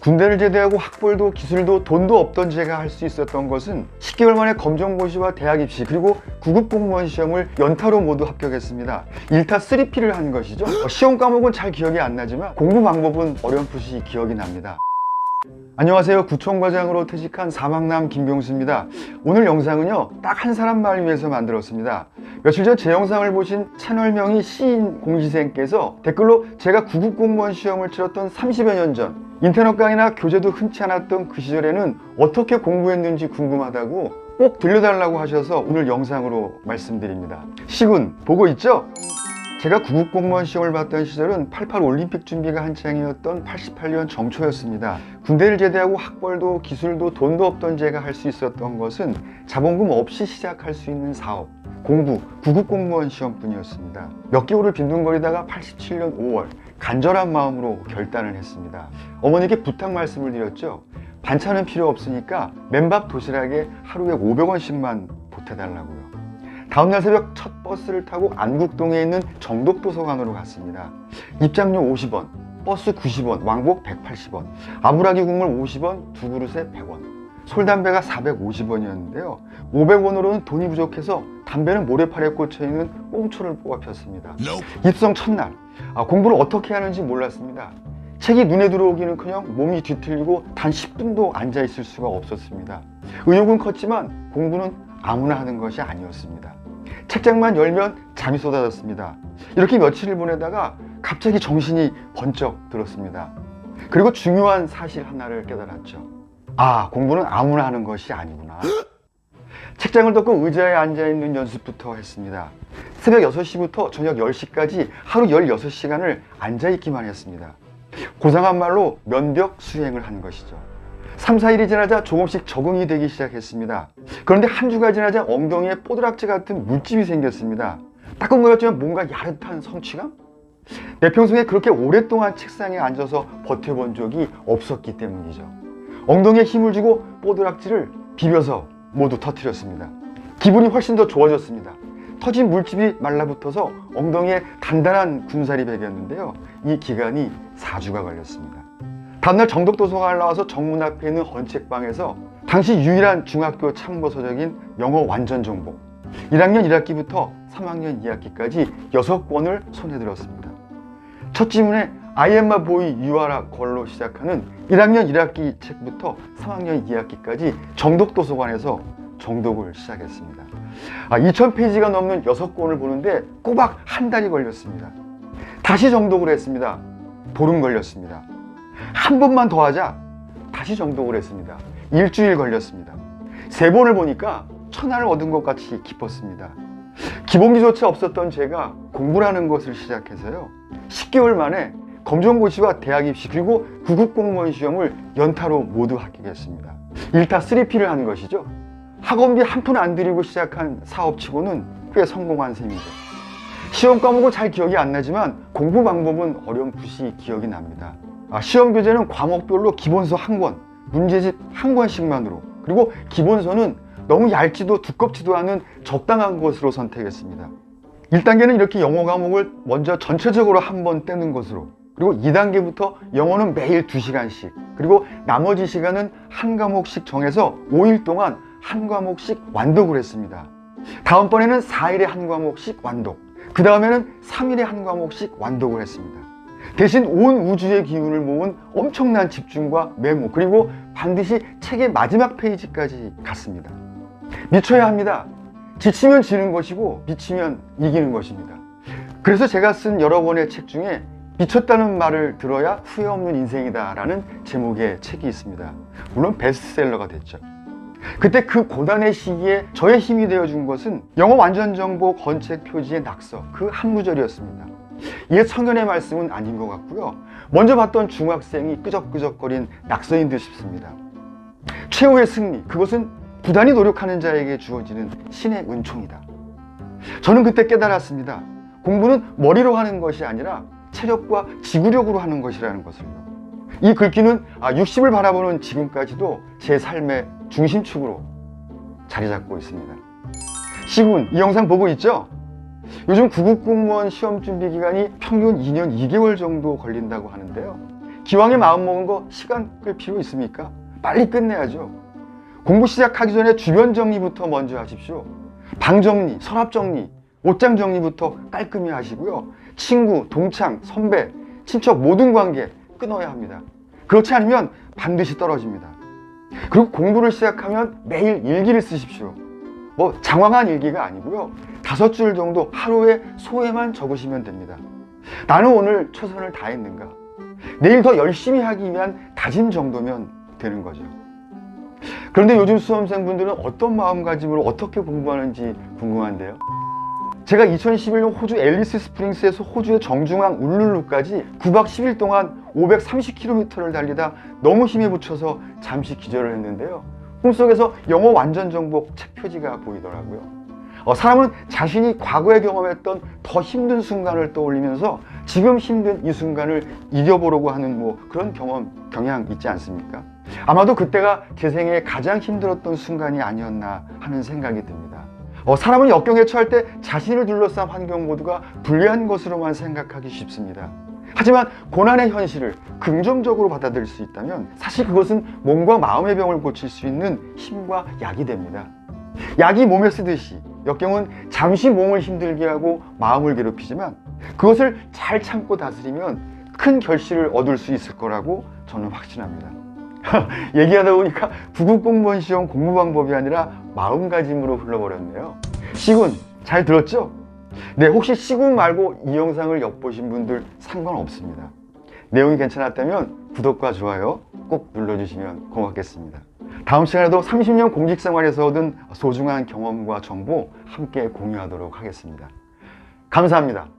군대를 제대하고 학벌도 기술도 돈도 없던 제가 할 수 있었던 것은 10개월 만에 검정고시와 대학 입시 그리고 구급 공무원 시험을 연타로 모두 합격했습니다. 1타 3P를 한 것이죠. 시험 과목은 잘 기억이 안 나지만 공부 방법은 어렴풋이 기억이 납니다. 안녕하세요. 구청과장으로 퇴직한 사막남 김병수입니다. 오늘 영상은요, 딱 한 사람만을 위해서 만들었습니다. 며칠 전 제 영상을 보신 채널명이 시인 공시생께서 댓글로 제가 구급공무원 시험을 치렀던 30여 년 전, 인터넷 강의나 교재도 흔치 않았던 그 시절에는 어떻게 공부했는지 궁금하다고 꼭 들려달라고 하셔서 오늘 영상으로 말씀드립니다. 시군 보고 있죠? 제가 구급공무원 시험을 봤던 시절은 88 올림픽 준비가 한창이었던 88년 정초였습니다. 군대를 제대하고 학벌도 기술도 돈도 없던 제가 할 수 있었던 것은 자본금 없이 시작할 수 있는 사업, 공부, 구급공무원 시험뿐이었습니다. 몇 개월을 빈둥거리다가 87년 5월 간절한 마음으로 결단을 했습니다. 어머니께 부탁 말씀을 드렸죠. 반찬은 필요 없으니까 맨밥 도시락에 하루에 500원씩만 보태달라고요. 다음날 새벽 첫 버스를 타고 안국동에 있는 정독도서관으로 갔습니다. 입장료 50원, 버스 90원, 왕복 180원, 아부라기 국물 50원, 두 그릇에 100원, 솔담배가 450원이었는데요. 500원으로는 돈이 부족해서 담배는 모래팔에 꽂혀있는 꽁초를 뽑아 폈습니다. 입성 첫날, 공부를 어떻게 하는지 몰랐습니다. 책이 눈에 들어오기는커녕 몸이 뒤틀리고 단 10분도 앉아있을 수가 없었습니다. 의욕은 컸지만 공부는 아무나 하는 것이 아니었습니다. 책장만 열면 잠이 쏟아졌습니다. 이렇게 며칠을 보내다가 갑자기 정신이 번쩍 들었습니다. 그리고 중요한 사실 하나를 깨달았죠. 공부는 아무나 하는 것이 아니구나. 책장을 덮고 의자에 앉아있는 연습부터 했습니다. 새벽 6시부터 저녁 10시까지 하루 16시간을 앉아있기만 했습니다. 고상한 말로 면벽 수행을 한 것이죠. 3, 4일이 지나자 조금씩 적응이 되기 시작했습니다. 그런데 한 주가 지나자 엉덩이에 뽀드락지 같은 물집이 생겼습니다. 따끔거렸지만 뭔가 야릇한 성취감? 내 평생에 그렇게 오랫동안 책상에 앉아서 버텨본 적이 없었기 때문이죠. 엉덩이에 힘을 주고 뽀드락지를 비벼서 모두 터뜨렸습니다. 기분이 훨씬 더 좋아졌습니다. 터진 물집이 말라붙어서 엉덩이에 단단한 군살이 배겼는데요. 이 기간이 4주가 걸렸습니다. 다음날 정독도서관을 나와서 정문 앞에 있는 헌책방에서 당시 유일한 중학교 참고서적인 영어 완전 정복 1학년 1학기부터 3학년 2학기까지 6권을 손에 들었습니다. 첫 지문에 I am a boy, you are a girl로 시작하는 1학년 1학기 책부터 3학년 2학기까지 정독도서관에서 정독을 시작했습니다. 2000페이지가 넘는 6권을 보는데 꼬박 한 달이 걸렸습니다. 다시 정독을 했습니다. 보름 걸렸습니다. 한 번만 더 하자 다시 정독을 했습니다. 일주일 걸렸습니다. 3번을 보니까 천하를 얻은 것 같이 기뻤습니다. 기본기조차 없었던 제가 공부라는 것을 시작해서요, 10개월 만에 검정고시와 대학 입시 그리고 구급공무원 시험을 연타로 모두 합격했습니다. 1타 3P를 한 것이죠. 학원비 한 푼 안 들이고 시작한 사업치고는 꽤 성공한 셈이죠. 시험 과목은 잘 기억이 안 나지만 공부 방법은 어렴풋이 기억이 납니다. 시험 교재는 과목별로 기본서 1권, 문제집 1권씩만으로, 그리고 기본서는 너무 얇지도 두껍지도 않은 적당한 것으로 선택했습니다. 1단계는 이렇게 영어 과목을 먼저 전체적으로 한번 떼는 것으로, 그리고 2단계부터 영어는 매일 2시간씩, 그리고 나머지 시간은 한 과목씩 정해서 5일 동안 한 과목씩 완독을 했습니다. 다음번에는 4일에 한 과목씩 완독, 그 다음에는 3일에 한 과목씩 완독을 했습니다. 대신 온 우주의 기운을 모은 엄청난 집중과 메모, 그리고 반드시 책의 마지막 페이지까지 갔습니다. 미쳐야 합니다. 지치면 지는 것이고 미치면 이기는 것입니다. 그래서 제가 쓴 여러 권의 책 중에 미쳤다는 말을 들어야 후회 없는 인생이다 라는 제목의 책이 있습니다. 물론 베스트셀러가 됐죠. 그때 그 고단의 시기에 저의 힘이 되어준 것은 영어 완전 정복 건책 표지의 낙서 그 한 구절이었습니다. 이게 성경의 말씀은 아닌 것 같고요. 먼저 봤던 중학생이 끄적끄적거린 낙서인 듯 싶습니다. 최후의 승리, 그것은 부단히 노력하는 자에게 주어지는 신의 은총이다. 저는 그때 깨달았습니다. 공부는 머리로 하는 것이 아니라 체력과 지구력으로 하는 것이라는 것을요. 이 글귀는 60을 바라보는 지금까지도 제 삶의 중심축으로 자리 잡고 있습니다. 시군, 이 영상 보고 있죠? 요즘 구급공무원 시험 준비 기간이 평균 2년 2개월 정도 걸린다고 하는데요. 기왕에 마음먹은 거 시간 끌 필요 있습니까? 빨리 끝내야죠. 공부 시작하기 전에 주변 정리부터 먼저 하십시오. 방 정리, 서랍 정리, 옷장 정리부터 깔끔히 하시고요. 친구, 동창, 선배, 친척 모든 관계 끊어야 합니다. 그렇지 않으면 반드시 떨어집니다. 그리고 공부를 시작하면 매일 일기를 쓰십시오. 뭐 장황한 일기가 아니고요. 5줄 정도 하루에 소회만 적으시면 됩니다. 나는 오늘 최선을 다했는가? 내일 더 열심히 하기 위한 다짐 정도면 되는 거죠. 그런데 요즘 수험생분들은 어떤 마음가짐으로 어떻게 공부하는지 궁금한데요. 제가 2011년 호주 앨리스 스프링스에서 호주의 정중앙 울룰루까지 9박 10일 동안 530km를 달리다 너무 힘에 부쳐서 잠시 기절을 했는데요. 꿈속에서 영어 완전 정복 책 표지가 보이더라고요. 사람은 자신이 과거에 경험했던 더 힘든 순간을 떠올리면서 지금 힘든 이 순간을 이겨보려고 하는 그런 경향 있지 않습니까? 아마도 그때가 제 생애에 가장 힘들었던 순간이 아니었나 하는 생각이 듭니다. 사람은 역경에 처할 때 자신을 둘러싼 환경 모두가 불리한 것으로만 생각하기 쉽습니다. 하지만 고난의 현실을 긍정적으로 받아들일 수 있다면 사실 그것은 몸과 마음의 병을 고칠 수 있는 힘과 약이 됩니다. 약이 몸에 쓰듯이 역경은 잠시 몸을 힘들게 하고 마음을 괴롭히지만 그것을 잘 참고 다스리면 큰 결실을 얻을 수 있을 거라고 저는 확신합니다. 얘기하다 보니까 9급 공무원 시험 공부 방법이 아니라 마음가짐으로 흘러버렸네요. 시군 잘 들었죠? 네, 혹시 시군 말고 이 영상을 엿보신 분들 상관없습니다. 내용이 괜찮았다면 구독과 좋아요 꼭 눌러주시면 고맙겠습니다. 다음 시간에도 30년 공직생활에서 얻은 소중한 경험과 정보 함께 공유하도록 하겠습니다. 감사합니다.